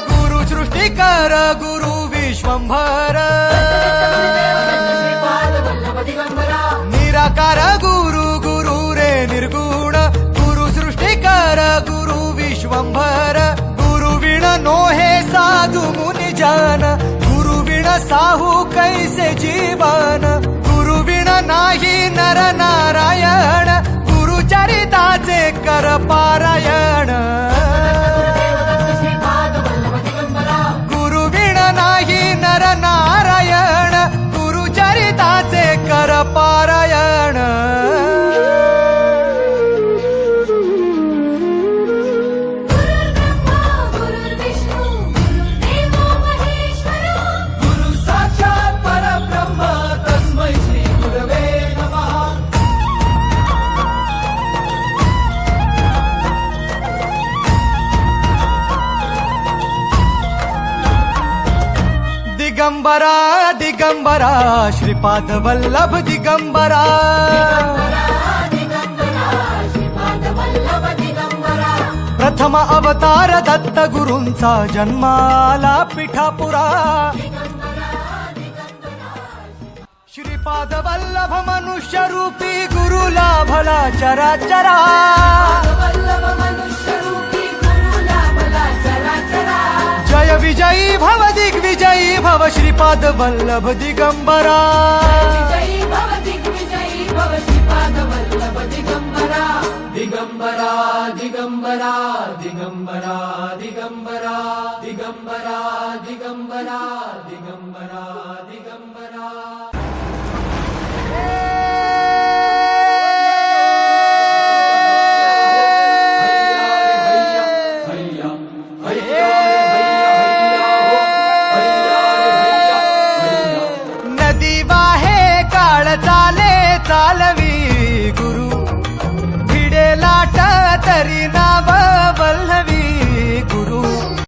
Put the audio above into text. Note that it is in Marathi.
गुरु सृष्टिकर गुरु विश्वंभर निराकार गुरु गुरु रे निर्गुण गुरु सृष्टिकर गुरु विश्वंभर गुरु विण नोहे साधु मुनि जन गुरु विण साहू कैसे जीवन गुरु विण नाही नर नारायण गुरु चरिताचे कर पारायण गुरु विण नाही नर नारायण गुरु चरिताचे कर पारायण दिगंबरा दिगंबरा श्रीपाद वल्लभ दिगंबरा प्रथम अवतार दत्त गुरूंचा जन्माला पिठापुरा श्रीपाद वल्लभ मनुष्य रूपी गुरु लाभला चराचरा जय विजयी भव दिग्विजयी भव श्रीपाद वल्लभ दिगंबरा दिगंबरा दिगंबरा दिगंबरा दिगंबरा दिगंबरा दिगंबरा दिगंबरा दिगंबरा हे